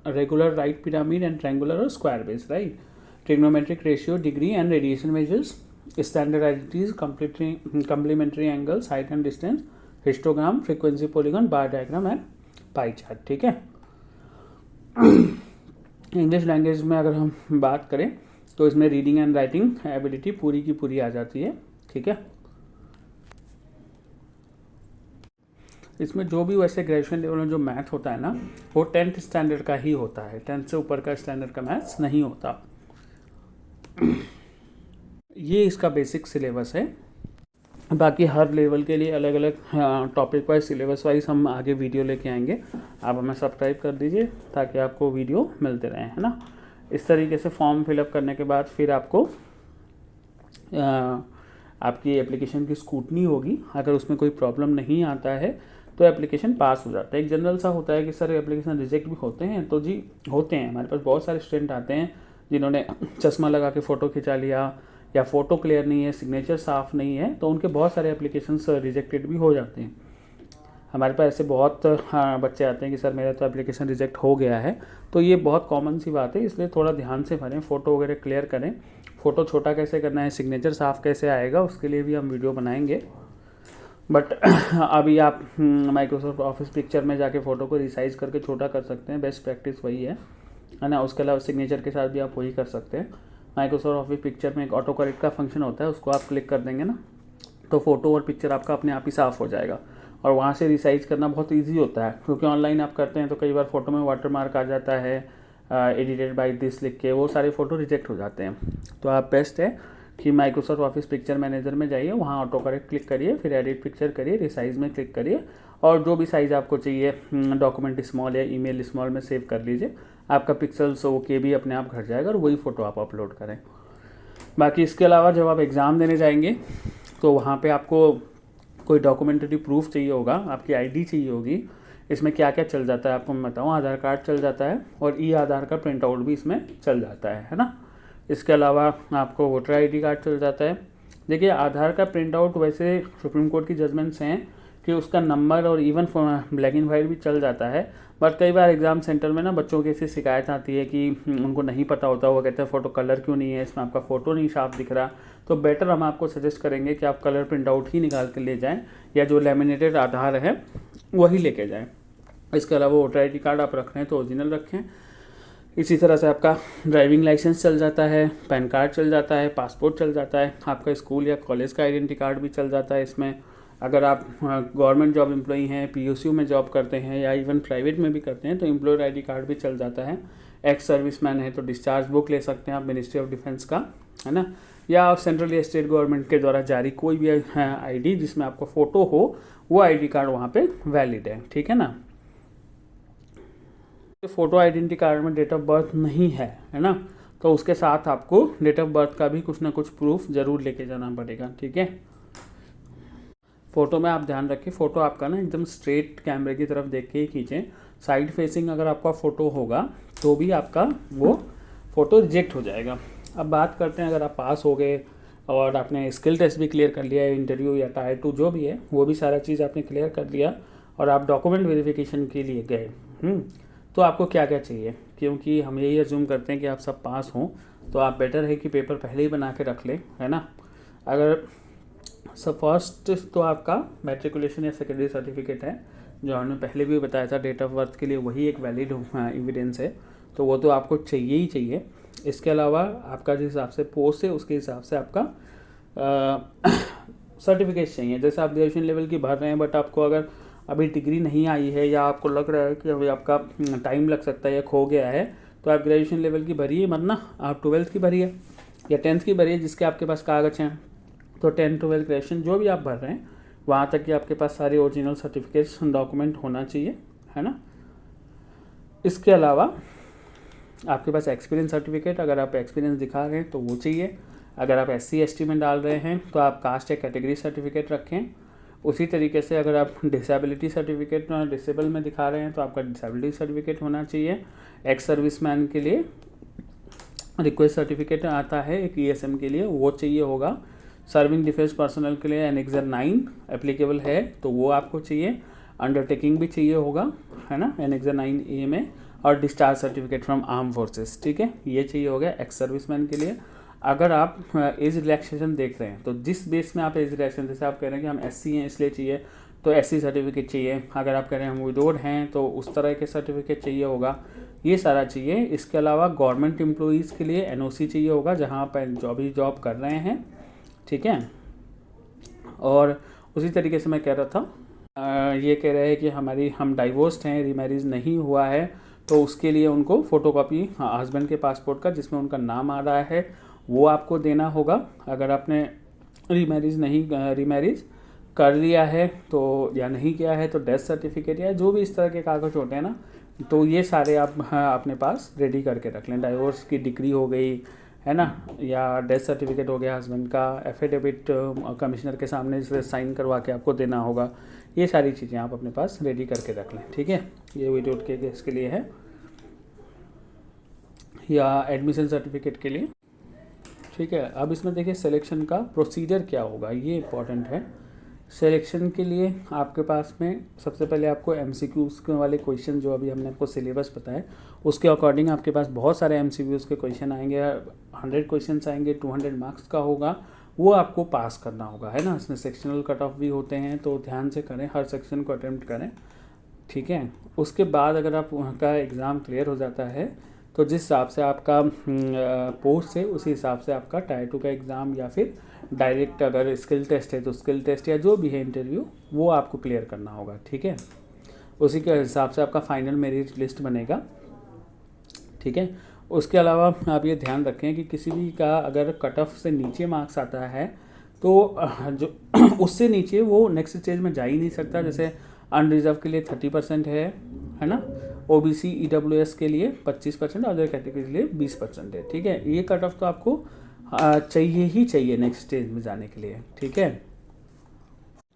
regular, right pyramid, and triangular or square base, right? Trigonometric ratio, degree and radiation measures, standard identities, complementary angles, height and distance, histogram, frequency polygon, bar diagram and pie chart. ठीक है. English language में अगर हम बात करें तो इसमें reading and writing ability पूरी की पूरी आ जाती है. ठीक है. इसमें जो भी वैसे ग्रेजुएशन लेवल में जो मैथ होता है ना, वो 10th स्टैंडर्ड का ही होता है. 10th से ऊपर का स्टैंडर्ड का मैथ्स नहीं होता. ये इसका बेसिक सिलेबस है. बाकी हर लेवल के लिए अलग अलग टॉपिक वाइज, सिलेबस वाइज हम आगे वीडियो लेके आएंगे. आप हमें सब्सक्राइब कर दीजिए ताकि आपको वीडियो मिलते रहें, है ना. इस तरीके से फॉर्म फिलअप करने के बाद फिर आपको आपकी एप्लीकेशन की स्क्रूटनी होगी. अगर उसमें कोई प्रॉब्लम नहीं आता है तो एप्लीकेशन पास हो जाता है. एक जनरल सा होता है कि सर एप्लीकेशन रिजेक्ट भी होते हैं, तो जी होते हैं. हमारे पास बहुत सारे स्टूडेंट आते हैं जिन्होंने चश्मा लगा के फ़ोटो खिंचा लिया, या फ़ोटो क्लियर नहीं है, सिग्नेचर साफ़ नहीं है, तो उनके बहुत सारे एप्लीकेशंस रिजेक्टेड भी हो जाते हैं. हमारे पास ऐसे बहुत बच्चे आते हैं कि सर मेरा तो एप्लीकेशन रिजेक्ट हो गया है. तो ये बहुत कॉमन सी बात है, इसलिए थोड़ा ध्यान से भरें, फ़ोटो वगैरह क्लियर करें. फ़ोटो छोटा कैसे करना है, सिग्नेचर साफ़ कैसे आएगा, उसके लिए भी हम वीडियो बनाएंगे. बट अभी आप माइक्रोसॉफ्ट ऑफिस पिक्चर में जाके फ़ोटो को रिसाइज करके छोटा कर सकते हैं. बेस्ट प्रैक्टिस वही है ना. उसके अलावा सिग्नेचर के साथ भी आप वही कर सकते हैं. माइक्रोसॉफ्ट ऑफिस पिक्चर में एक ऑटो करेक्ट का फंक्शन होता है, उसको आप क्लिक कर देंगे ना, तो फ़ोटो और पिक्चर आपका अपने आप ही साफ़ हो जाएगा. और वहाँ से रिसाइज करना बहुत ईजी होता है, क्योंकि ऑनलाइन आप करते हैं तो कई बार फ़ोटो में वाटर मार्क आ जाता है, एडिटेड बाय दिस लिख के, वो सारे फ़ोटो रिजेक्ट हो जाते हैं. तो आप बेस्ट है कि माइक्रोसॉफ्ट ऑफिस पिक्चर मैनेजर में जाइए, वहाँ ऑटो करेक्ट क्लिक करिए, फिर एडिट पिक्चर करिए, रिसाइज में क्लिक करिए, और जो भी साइज़ आपको चाहिए, डॉक्यूमेंट स्मॉल या ईमेल स्मॉल में सेव कर लीजिए. आपका पिक्सल्स ओके भी अपने आप घट जाएगा और वही फ़ोटो आप अपलोड करें. बाकी इसके अलावा जब आप एग्ज़ाम देने जाएंगे तो वहाँ पे आपको कोई डॉक्यूमेंट्री प्रूफ चाहिए होगा, आपकी आईडी चाहिए होगी. इसमें क्या क्या चल जाता है आपको मैं बताऊँ. आधार कार्ड चल जाता है और आधार का प्रिंट आउट भी इसमें चल जाता है ना. इसके अलावा आपको वोटर आईडी कार्ड चल जाता है. देखिए आधार का प्रिंट आउट वैसे सुप्रीम कोर्ट की जजमेंट्स हैं कि उसका नंबर और इवन ब्लैक एंड वाइट भी चल जाता है. बट कई बार एग्ज़ाम सेंटर में ना बच्चों की ऐसी शिकायत आती है कि उनको नहीं पता होता, वो कहते हैं फ़ोटो कलर क्यों नहीं है, इसमें आपका फ़ोटो नहीं साफ दिख रहा. तो बेटर हम आपको सजेस्ट करेंगे कि आप कलर प्रिंट आउट ही निकाल के ले जाएं, या जो लेमिनेटेड आधार है वही लेके जाएं. इसके अलावा वोटर आई डी कार्ड आप रख रहे हैं तो ओरिजिनल रखें. इसी तरह से आपका ड्राइविंग लाइसेंस चल जाता है, पैन कार्ड चल जाता है, पासपोर्ट चल जाता है, आपका स्कूल या कॉलेज का आइडेंटिटी कार्ड भी चल जाता है इसमें. अगर आप गवर्नमेंट जॉब एम्प्लॉई हैं, पीओसीयू में जॉब करते हैं, या इवन प्राइवेट में भी करते हैं, तो एम्प्लॉयर आईडी कार्ड भी चल जाता है. एक्स सर्विसमैन है तो डिस्चार्ज बुक ले सकते हैं आप मिनिस्ट्री ऑफ डिफेंस का, है ना. या सेंट्रल या स्टेट गवर्नमेंट के द्वारा जारी कोई भी आईडी जिसमें आपका फ़ोटो हो, वो आईडी कार्ड वहाँ पे वैलिड है. ठीक है ना. फ़ोटो आइडेंटिटी कार्ड में डेट ऑफ बर्थ नहीं है ना, तो उसके साथ आपको डेट ऑफ बर्थ का भी कुछ ना कुछ प्रूफ ज़रूर लेके जाना पड़ेगा. ठीक है. फ़ोटो में आप ध्यान रखें, फ़ोटो आपका ना एकदम स्ट्रेट कैमरे की तरफ देख के ही खींचें. साइड फेसिंग अगर आपका फ़ोटो होगा तो भी आपका वो फ़ोटो रिजेक्ट हो जाएगा. अब बात करते हैं, अगर आप पास हो गए और आपने स्किल टेस्ट भी क्लियर कर लिया है, इंटरव्यू या टायर 2 जो भी है वो भी सारा चीज़ आपने क्लियर कर लिया, और आप डॉक्यूमेंट वेरिफिकेशन के लिए गए, तो आपको क्या क्या चाहिए. क्योंकि हम यही अज्यूम करते हैं कि आप सब पास हों, तो आप बेटर है कि पेपर पहले ही बना के रख लें, है ना. अगर सब फर्स्ट तो आपका मैट्रिकुलेशन या सेकेंडरी सर्टिफिकेट है, जो हमने पहले भी बताया था, डेट ऑफ बर्थ के लिए वही एक वैलिड एविडेंस है, तो वो तो आपको चाहिए ही चाहिए. इसके अलावा आपका जिस हिसाब से पोस्ट है उसके हिसाब से आपका सर्टिफिकेट चाहिए. जैसे आप ग्रेजुएशन लेवल की भर रहे हैं, बट आपको अगर अभी डिग्री नहीं आई है, या आपको लग रहा है कि अभी आपका टाइम लग सकता है या खो गया है, तो आप ग्रेजुएशन लेवल की भरिए मत ना, आप 12th की भरिए या 10th की भरिए जिसके आपके पास कागज हैं। तो 10, 12 ग्रेजुएशन जो भी आप भर रहे हैं वहाँ तक कि आपके पास सारे ओरिजिनल सर्टिफिकेट्स डॉक्यूमेंट होना चाहिए, है ना। इसके अलावा आपके पास एक्सपीरियंस सर्टिफिकेट, अगर आप एक्सपीरियंस दिखा रहे हैं तो वो चाहिए। अगर आप SC ST में डाल रहे हैं तो आप कास्ट या कैटेगरी सर्टिफिकेट रखें। उसी तरीके से अगर आप डिसेबिलिटी सर्टिफिकेट डिसेबल में दिखा रहे हैं तो आपका डिसेबिलिटी सर्टिफिकेट होना चाहिए। एक्स सर्विसमैन के लिए रिक्वेस्ट सर्टिफिकेट आता है एक ESM के लिए, वो चाहिए होगा। सर्विंग डिफेंस पर्सनल के लिए एनेक्सर 9 एप्लीकेबल है तो वो आपको चाहिए। अंडरटेकिंग भी चाहिए होगा, है ना, एनेक्सर 9A में। और discharge certificate from arm forces, ठीक है, ये चाहिए होगा एक्स सर्विसमैन के लिए। अगर आप एज रिलैक्सेशन देख रहे हैं तो जिस बेस में आप एज रिलैक्सेशन, जैसे आप कह रहे हैं कि हम SC हैं इसलिए चाहिए तो SC सर्टिफिकेट चाहिए। अगर आप कह रहे हैं हम विडोड हैं तो उस तरह के सर्टिफिकेट चाहिए होगा, ये सारा चाहिए। इसके अलावा गवर्नमेंट एम्प्लॉइज़ के लिए NOC चाहिए होगा जहाँ आप जॉब कर रहे हैं, ठीक है। और उसी तरीके से मैं कह रहा था ये कह रहे हैं कि हम डाइवोर्स्ड हैं, रीमैरिज नहीं हुआ है तो उसके लिए उनको फ़ोटोकॉपी हस्बैंड के पासपोर्ट का जिसमें उनका नाम आ रहा है वो आपको देना होगा। अगर आपने रीमैरिज कर लिया है तो या नहीं किया है तो डेथ सर्टिफिकेट या जो भी इस तरह के कागज होते हैं ना, तो ये सारे आप अपने पास रेडी करके रख लें। डाइवोर्स की डिग्री हो गई, है ना, या डेथ सर्टिफिकेट हो गया हस्बैंड का, एफिडेविट कमिश्नर के सामने से साइन करवा के आपको देना होगा। ये सारी चीज़ें आप अपने पास रेडी करके रख लें, ठीक है। ये वीडियो के केस के लिए है या एडमिशन सर्टिफिकेट के लिए, ठीक है। अब इसमें देखिए सिलेक्शन का प्रोसीजर क्या होगा, ये इंपॉर्टेंट है। सिलेक्शन के लिए आपके पास में सबसे पहले आपको MCQs वाले क्वेश्चन जो अभी हमने आपको सिलेबस बताया उसके अकॉर्डिंग आपके पास बहुत सारे MCQs के क्वेश्चन आएंगे। 100 क्वेश्चन आएंगे, 200 मार्क्स का होगा, वो आपको पास करना होगा, है ना। इसमें सेक्शनल कट ऑफ भी होते हैं तो ध्यान से करें, हर सेक्शन को अटेम्प्ट करें, ठीक है। उसके बाद अगर आप वहाँ का एग्ज़ाम क्लियर हो जाता है तो जिस हिसाब से आपका पोस्ट है उसी हिसाब से आपका टायर 2 का एग्ज़ाम या फिर डायरेक्ट अगर स्किल टेस्ट है तो स्किल टेस्ट या जो भी है इंटरव्यू वो आपको क्लियर करना होगा, ठीक है। उसी के हिसाब से आपका फाइनल मेरिट लिस्ट बनेगा, ठीक है। उसके अलावा आप ये ध्यान रखें कि किसी भी का अगर कट ऑफ से नीचे मार्क्स आता है तो जो उससे नीचे वो नेक्स्ट स्टेज में जा ही नहीं सकता। जैसे अनरिजर्व के लिए 30% है ना, OBC EWS के लिए 25%, अदर कैटेगरी के लिए 20% है, ठीक है। ये कट ऑफ तो आपको चाहिए ही चाहिए नेक्स्ट स्टेज में जाने के लिए, ठीक है।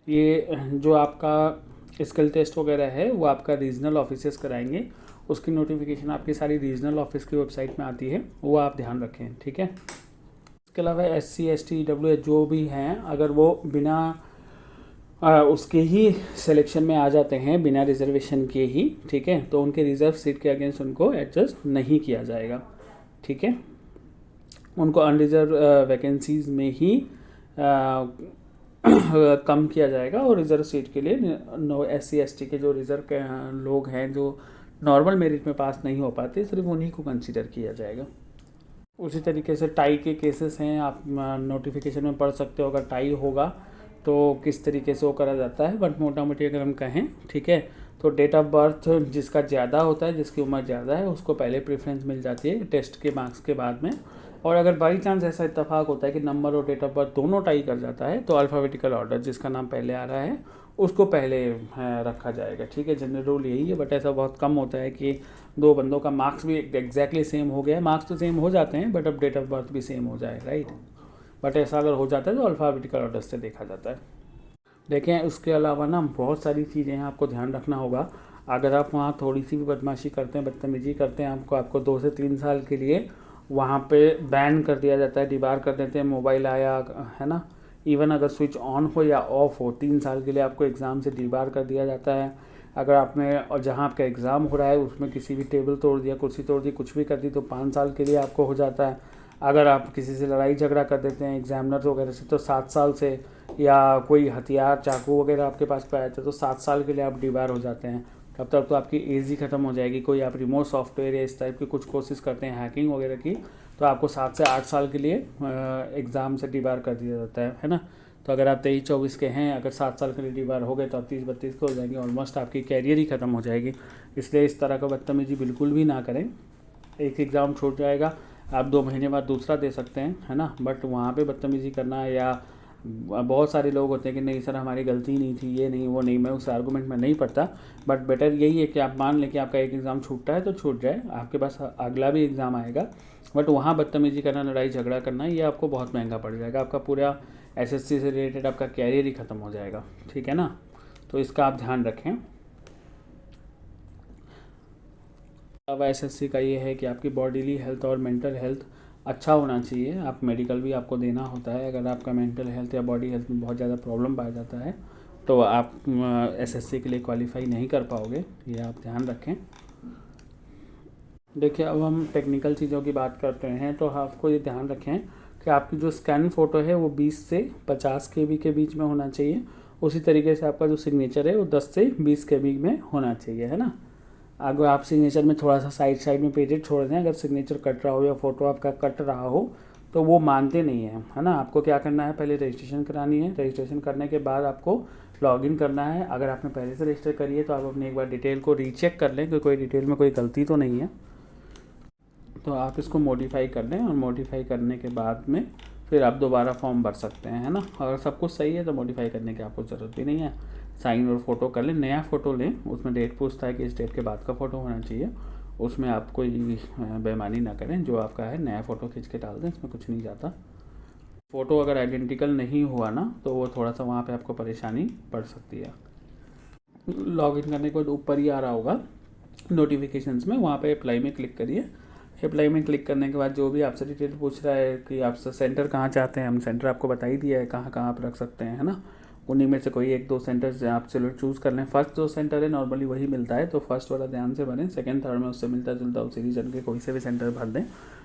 ये जो आपका स्किल टेस्ट वगैरह है वो आपका रीजनल ऑफिसेस कराएंगे, उसकी नोटिफिकेशन आपकी सारी रीजनल ऑफिस की वेबसाइट में आती है, वो आप ध्यान रखें, ठीक है। इसके अलावा SC ST EWS जो भी हैं अगर वो बिना उसके ही सिलेक्शन में आ जाते हैं, बिना रिजर्वेशन के ही, ठीक है, तो उनके रिजर्व सीट के अगेंस्ट उनको एडजस्ट नहीं किया जाएगा, ठीक है। उनको अनरिजर्व वैकेंसीज में ही कम किया जाएगा और रिजर्व सीट के लिए SC ST के जो रिजर्व लोग हैं जो नॉर्मल मेरिट में पास नहीं हो पाते सिर्फ उन्हीं को कंसीडर किया जाएगा। उसी तरीके से टाई के केसेस हैं, आप नोटिफिकेशन में पढ़ सकते हो। अगर टाई होगा तो किस तरीके से वो करा जाता है, बट मोटा मोटी अगर हम कहें, ठीक है, तो डेट ऑफ बर्थ जिसका ज़्यादा होता है, जिसकी उम्र ज़्यादा है उसको पहले प्रेफरेंस मिल जाती है टेस्ट के मार्क्स के बाद में। और अगर बाई चांस ऐसा इत्तेफाक होता है कि नंबर और डेट ऑफ बर्थ दोनों टाई कर जाता है तो अल्फ़ाबेटिकल ऑर्डर जिसका नाम पहले आ रहा है उसको पहले रखा जाएगा, ठीक है। जनरल रूल यही है, बट ऐसा बहुत कम होता है कि दो बंदों का मार्क्स भी एग्जैक्टली सेम हो गया है। मार्क्स तो सेम हो जाते हैं बट अब डेट ऑफ बर्थ भी सेम हो जाए, राइट। बट ऐसा अगर हो जाता है तो अल्फ़ाबेटिकल ऑर्डर से देखा जाता है। देखें उसके अलावा ना बहुत सारी चीज़ें हैं, आपको ध्यान रखना होगा। अगर आप वहाँ थोड़ी सी भी बदमाशी करते हैं, बदतमीजी करते हैं, आपको 2 से 3 साल के लिए वहाँ पे बैन कर दिया जाता है, डिबार कर देते हैं। मोबाइल आया है ना, इवन अगर स्विच ऑन हो या ऑफ हो 3 साल के लिए आपको एग्ज़ाम से डिबार कर दिया जाता है। अगर आपने और जहाँ आपका एग्ज़ाम हो रहा है उसमें किसी भी टेबल तोड़ दिया, कुर्सी तोड़ दी, कुछ भी कर दी तो 5 साल के लिए आपको हो जाता है। अगर आप किसी से लड़ाई झगड़ा कर देते हैं एग्जामिनर वगैरह से तो 7 साल से, या कोई हथियार चाकू वगैरह आपके पास पाया जाता है तो 7 साल के लिए आप डिबार हो जाते हैं। तब तक तो आपकी एज ही ख़त्म हो जाएगी। कोई आप रिमोट सॉफ्टवेयर या इस टाइप की कुछ कोशिश करते हैं हैकिंग वगैरह की तो आपको 7 से 8 साल के लिए एग्ज़ाम से डिबार कर दिया जाता है ना। तो अगर आप 23-24 के हैं, अगर 7 साल के लिए डिबार हो गए तो आप 30-32 के हो जाएंगे, ऑलमोस्ट आपकी कैरियर ही ख़त्म हो जाएगी। इसलिए इस तरह का बदतमीजी बिल्कुल भी ना करें। एक एग्ज़ाम छूट जाएगा, आप 2 महीने बाद दूसरा दे सकते हैं, है ना। बट वहाँ पे बदतमीज़ी करना, या बहुत सारे लोग होते हैं कि नहीं सर हमारी गलती नहीं थी, ये नहीं वो नहीं, मैं उस आर्गूमेंट में नहीं पड़ता। बट बेटर यही है कि आप मान लें कि आपका एक एग्ज़ाम छूटता है तो छूट जाए, आपके पास अगला भी एग्ज़ाम आएगा। बट वहाँ बदतमीज़ी करना, लड़ाई झगड़ा करना, ये आपको बहुत महंगा पड़ जाएगा, आपका पूरा एसएससी से रिलेटेड आपका कैरियर ही ख़त्म हो जाएगा, ठीक है ना। तो इसका आप ध्यान रखें। अब एसएससी का ये है कि आपकी बॉडीली हेल्थ और मेंटल हेल्थ अच्छा होना चाहिए। आप मेडिकल भी आपको देना होता है, अगर आपका मेंटल हेल्थ या बॉडी हेल्थ में बहुत ज़्यादा प्रॉब्लम पाया जाता है तो आप एसएससी के लिए क्वालिफाई नहीं कर पाओगे, ये आप ध्यान रखें। देखिए अब हम टेक्निकल चीज़ों की बात करते हैं, तो आपको ये ध्यान रखें कि आपकी जो स्कैन फ़ोटो है वो 20 से 50 KB के बीच में होना चाहिए। उसी तरीके से आपका जो सिग्नेचर है वो 10 से 20 KB में होना चाहिए, है ना। अगर आप सिग्नेचर में थोड़ा सा साइड में पेजेस छोड़ दें, अगर सिग्नेचर कट रहा हो या फ़ोटो आपका कट रहा हो तो वो मानते नहीं हैं, है ना। आपको क्या करना है, पहले रजिस्ट्रेशन करानी है, रजिस्ट्रेशन करने के बाद आपको लॉगिन करना है। अगर आपने पहले से रजिस्टर करी है तो आप अपनी एक बार डिटेल को रीचेक कर लें कि कोई डिटेल में कोई गलती तो नहीं है, तो आप इसको मॉडिफाई कर लें। और मॉडिफाई करने के बाद में फिर आप दोबारा फॉर्म भर सकते हैं, है ना। अगर सब कुछ सही है तो मॉडिफाई करने की आपको ज़रूरत भी नहीं है, साइन और फ़ोटो कर लें। नया फ़ोटो लें, उसमें डेट पूछता है कि इस डेट के बाद का फ़ोटो होना चाहिए, उसमें आप कोई बेईमानी ना करें, जो आपका है नया फ़ोटो खींच के डाल दें, इसमें कुछ नहीं जाता। फ़ोटो अगर आइडेंटिकल नहीं हुआ ना तो वो थोड़ा सा वहाँ पे आपको परेशानी पड़ सकती है। लॉगिन करने के बाद ऊपर ही आ रहा होगा नोटिफिकेशंस में, वहाँ पे अप्लाई में क्लिक करिए। अप्लाई में क्लिक करने के बाद जो भी आपसे डिटेल पूछ रहा है कि आप सेंटर कहाँ चाहते हैं, हम सेंटर आपको बता ही दिया है कहाँ कहाँ आप रख सकते हैं, है ना। उन्हीं में से कोई 1-2 सेंटर आप चलो चूज़ कर लें। फर्स्ट जो सेंटर है नॉर्मली वही मिलता है, तो फर्स्ट वाला ध्यान से भरें। सेकंड थर्ड में उससे मिलता जुलता उसी रीजन के कोई से भी सेंटर भर दें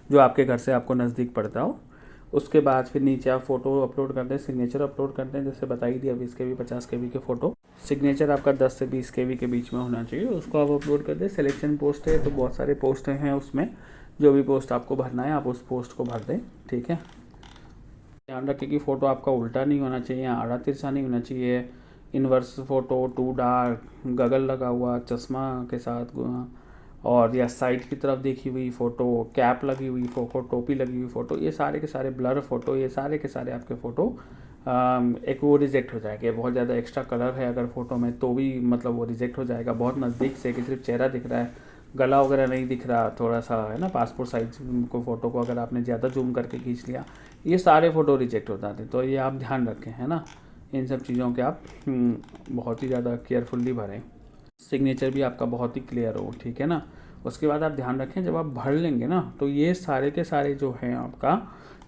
जो आपके घर से आपको नज़दीक पड़ता हो। उसके बाद फिर नीचे आप फ़ोटो अपलोड कर दें, सिग्नेचर अपलोड कर दें, जैसे बता ही दिया 20 KB 50 KB के फ़ोटो। सिग्नेचर आपका 10 से 20 KB के बीच में होना चाहिए, उसको आप अपलोड कर दें। सिलेक्शन पोस्ट है तो बहुत सारे पोस्ट हैं, उसमें जो भी पोस्ट आपको भरना है आप उस पोस्ट को भर दें, ठीक है। ध्यान रखें कि फ़ोटो आपका उल्टा नहीं होना चाहिए, आड़ा तिरछा नहीं होना चाहिए। Inverse photo, too dark, goggle लगा हुआ, चश्मा के साथ, और या साइड की तरफ देखी हुई फ़ोटो, कैप लगी हुई फ़ोटो, टोपी लगी हुई फ़ोटो, ये सारे के सारे ब्लर फ़ोटो, ये सारे के सारे आपके फ़ोटो एक वो रिजेक्ट हो जाएगा। बहुत ज़्यादा एक्स्ट्रा कलर है अगर फ़ोटो में तो भी मतलब वो रिजेक्ट हो जाएगा। बहुत नज़दीक से कि सिर्फ चेहरा दिख रहा है, गला वगैरह नहीं दिख रहा, थोड़ा सा है ना, पासपोर्ट साइज को फ़ोटो को अगर आपने ज़्यादा जूम करके खींच लिया, ये सारे फ़ोटो रिजेक्ट हो जाते हैं। तो ये आप ध्यान रखें, है ना, इन सब चीज़ों के आप बहुत ही ज़्यादा केयरफुली भरें। सिग्नेचर भी आपका बहुत ही क्लियर हो, ठीक है ना। उसके बाद आप ध्यान रखें जब आप भर लेंगे ना तो ये सारे के सारे जो हैं आपका,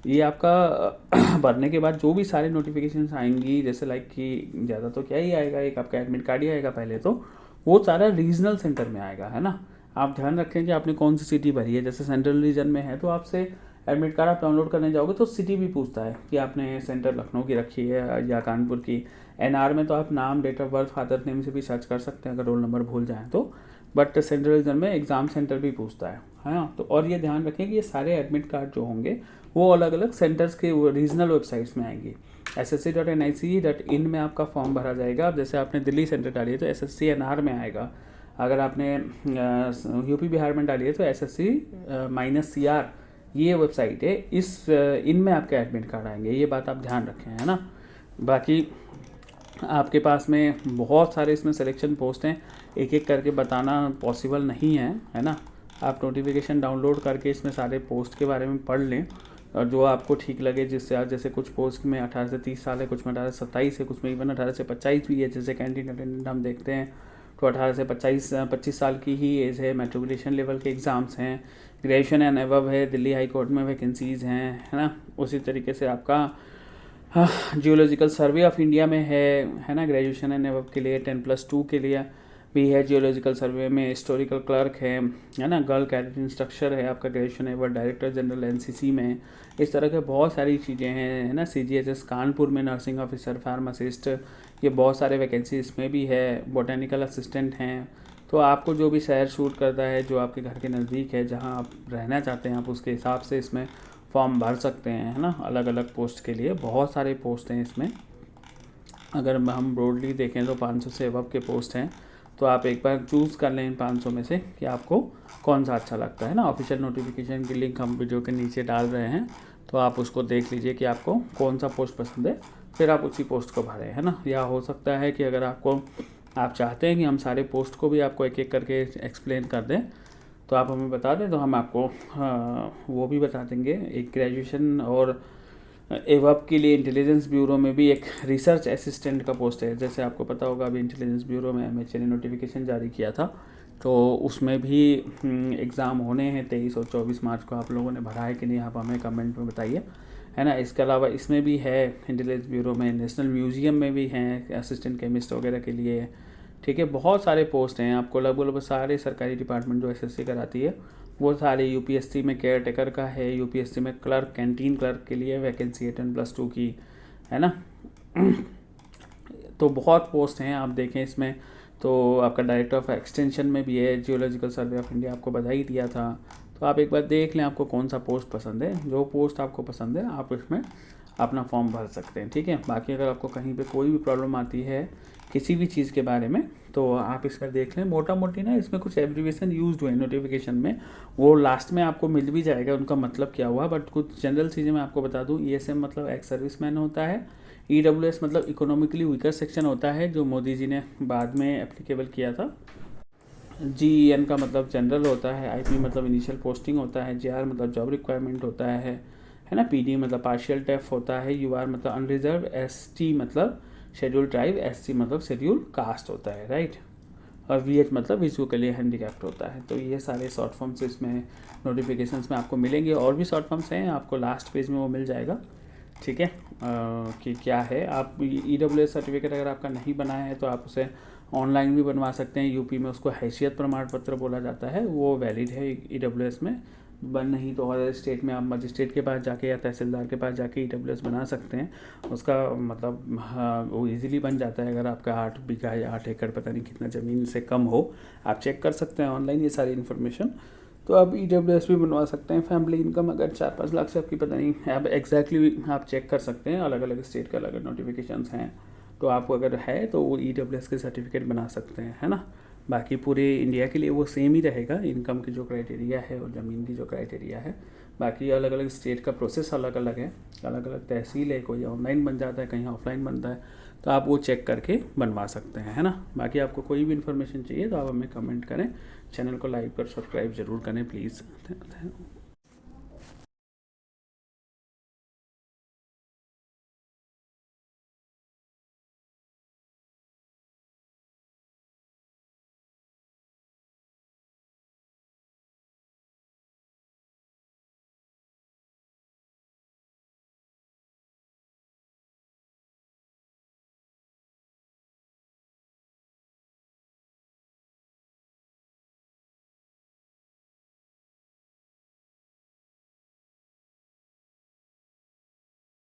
ये आपका भरने के बाद जो भी सारे नोटिफिकेशंस आएंगी, जैसे लाइक कि ज़्यादा तो क्या ही आएगा, एक आपका एडमिट कार्ड ही आएगा पहले, तो वो सारा रीजनल सेंटर में आएगा, है ना। आप ध्यान रखें कि आपने कौन सी सिटी भरी है। जैसे सेंट्रल रीजन में है तो आपसे एडमिट कार्ड आप डाउनलोड करने जाओगे तो सिटी भी पूछता है कि आपने सेंटर लखनऊ की रखी है या कानपुर की। एनआर में तो आप नाम, date of birth, father name से भी सर्च कर सकते हैं अगर रोल नंबर भूल जाएँ तो। बट सेंट्रल रीजन में एग्ज़ाम सेंटर भी पूछता है ना। तो और ये ध्यान रखें कि ये सारे एडमिट कार्ड जो होंगे वो अलग अलग सेंटर्स के रीजनल वेबसाइट्स में आएंगी। ssc.nic.in में आपका फॉर्म भरा जाएगा। अब जैसे आपने दिल्ली सेंटर डाली है तो SSC-NR में आएगा। अगर आपने यूपी बिहार में डाली है तो SSC-CR ये वेबसाइट है, इनमें आपके एडमिट कार्ड आएंगे। ये बात आप ध्यान रखें, है ना। बाकी आपके पास में बहुत सारे इसमें सिलेक्शन पोस्ट हैं, एक एक करके बताना पॉसिबल नहीं है ना। आप नोटिफिकेशन डाउनलोड करके इसमें सारे पोस्ट के बारे में पढ़ लें और जो आपको ठीक लगे, जिससे आप, जैसे कुछ पोस्ट में 18 से 30 साल है, कुछ में 18 से 27 है, कुछ में इवन 18 से 25 भी है। जैसे कैंटीन अटेंडेंट हम देखते हैं तो 18 से 25 साल की ही एज है। मेट्रिकुलेशन लेवल के एग्ज़ाम्स हैं, ग्रेजुएशन एंड अबव है, दिल्ली हाई कोर्ट में वैकेंसीज़ हैं, है ना। उसी तरीके से आपका जियोलॉजिकल सर्वे ऑफ इंडिया में है ना, ग्रेजुएशन एंड अबव के लिए 10+2 के लिए भी है। जियोलॉजिकल सर्वे में हिस्टोरिकल क्लर्क है ना। गर्ल कैडेट इंस्ट्रक्टर है आपका ग्रेजुएशन एवं डायरेक्टर जनरल एनसीसी में। इस तरह के बहुत सारी चीज़ें हैं, है ना। CGHS कानपुर में नर्सिंग ऑफिसर, फार्मासिस्ट, ये बहुत सारे वैकेंसी इसमें भी है। बोटेनिकल असिस्टेंट हैं। तो आपको जो भी शहर शूट करता है, जो आपके घर के नज़दीक है, जहाँ आप रहना चाहते हैं, आप उसके हिसाब से इसमें फॉर्म भर सकते हैं, है ना। अलग अलग पोस्ट के लिए बहुत सारे पोस्ट हैं इसमें। अगर हम ब्रॉडली देखें तो 500 से अबव के पोस्ट हैं। तो आप एक बार चूज़ कर लें इन 500 में से कि आपको कौन सा अच्छा लगता है ना। ऑफिशियल नोटिफिकेशन की लिंक हम वीडियो के नीचे डाल रहे हैं, तो आप उसको देख लीजिए कि आपको कौन सा पोस्ट पसंद है, फिर आप उसी पोस्ट को भरें, है ना। या हो सकता है कि अगर आप चाहते हैं कि हम सारे पोस्ट को भी आपको एक एक करके एक्सप्लेन कर दें, तो आप हमें बता दें, तो हम आपको वो भी बता देंगे। एक ग्रेजुएशन और एवब के लिए इंटेलिजेंस ब्यूरो में भी एक रिसर्च असिस्टेंट का पोस्ट है। जैसे आपको पता होगा, अभी इंटेलिजेंस ब्यूरो में एमएचए ने नोटिफिकेशन जारी किया था, तो उसमें भी एग्ज़ाम होने हैं 23 और 24 मार्च को। आप लोगों ने भरा है कि नहीं, आप हमें कमेंट में बताइए, है ना। इसके अलावा इसमें भी है इंटेलिजेंस ब्यूरो में, नेशनल म्यूज़ियम में भी हैं असिस्टेंट केमिस्ट वगैरह के लिए, ठीक है। बहुत सारे पोस्ट हैं, आपको लगभग सारे सरकारी डिपार्टमेंट जो एसएससी कराती है वो सारे। यूपीएससी में केयर टेकर का है, यूपीएससी में क्लर्क, कैंटीन क्लर्क के लिए वैकेंसी है 10+2 की, है ना। तो बहुत पोस्ट हैं, आप देखें इसमें। तो आपका डायरेक्टर ऑफ एक्सटेंशन में भी है, जियोलॉजिकल सर्वे ऑफ इंडिया आपको बधाई दिया था। तो आप एक बार देख लें आपको कौन सा पोस्ट पसंद है। जो पोस्ट आपको पसंद है आप इसमें अपना फॉर्म भर सकते हैं, ठीक है। बाकी अगर आपको कहीं पे कोई भी प्रॉब्लम आती है किसी भी चीज़ के बारे में, तो आप इसमें देख लें। मोटा मोटी ना इसमें कुछ एब्रीविएशन यूज्ड हुए नोटिफिकेशन में, वो लास्ट में आपको मिल भी जाएगा उनका मतलब क्या हुआ, बट कुछ जनरल चीज़ें मैं आपको बता दूँ। ईएसएम मतलब एक्स सर्विसमैन होता है, ईडब्ल्यूएस मतलब इकोनॉमिकली वीकर सेक्शन होता है, जो मोदी जी ने बाद में एप्लीकेबल किया था। जीईएन का मतलब जनरल होता है, आईपी मतलब इनिशियल पोस्टिंग होता है, जेआर मतलब जॉब रिक्वायरमेंट होता है ना। पीडी मतलब पार्शियल टेफ होता है, यूआर मतलब अनरिजर्व, एसटी मतलब शेड्यूल ट्राइब, एससी मतलब शेड्यूल कास्ट होता है, राइट। और वीएच मतलब विजुअली हैंडीकैप्ड होता है। तो ये सारे शॉर्ट फॉर्म्स इसमें नोटिफिकेशंस में आपको मिलेंगे। और भी शॉर्ट फॉर्म्स हैं, आपको लास्ट पेज में वो मिल जाएगा, ठीक है। कि क्या है, आप ईडब्ल्यूएस सर्टिफिकेट अगर आपका नहीं बनाया है तो आप उसे ऑनलाइन भी बनवा सकते हैं। यूपी में उसको हैसियत प्रमाण पत्र बोला जाता है, वो वैलिड है ईडब्ल्यूएस में। बन नहीं तो और स्टेट में आप मजिस्ट्रेट के पास जाके या तहसीलदार के पास जाके ईडब्ल्यूएस बना सकते हैं। उसका मतलब हाँ, वो इजीली बन जाता है। अगर आपका 8 बीघा या 8 एकड़ पता नहीं कितना ज़मीन से कम हो, आप चेक कर सकते हैं ऑनलाइन ये सारी इन्फॉर्मेशन। तो आप ईडब्ल्यूएस भी बनवा सकते हैं। फैमिली इनकम अगर 4-5 लाख से आपकी पता नहीं आप एग्जैक्टली आप चेक कर सकते हैं, अलग अलग स्टेट के अलग नोटिफिकेशंस हैं। तो आपको अगर है तो वो ईडब्ल्यूएस के सर्टिफिकेट बना सकते हैं, है ना। बाकी पूरे इंडिया के लिए वो सेम ही रहेगा, इनकम की जो क्राइटेरिया है और ज़मीन की जो क्राइटेरिया है। बाकी अलग अलग स्टेट का प्रोसेस अलग अलग है, अलग अलग तहसील है, कोई ऑनलाइन बन जाता है, कहीं ऑफलाइन बनता है। तो आप वो चेक करके बनवा सकते हैं, है ना। बाकी आपको कोई भी इन्फॉर्मेशन चाहिए तो आप हमें कमेंट करें, चैनल को लाइक और सब्सक्राइब ज़रूर करें प्लीज़।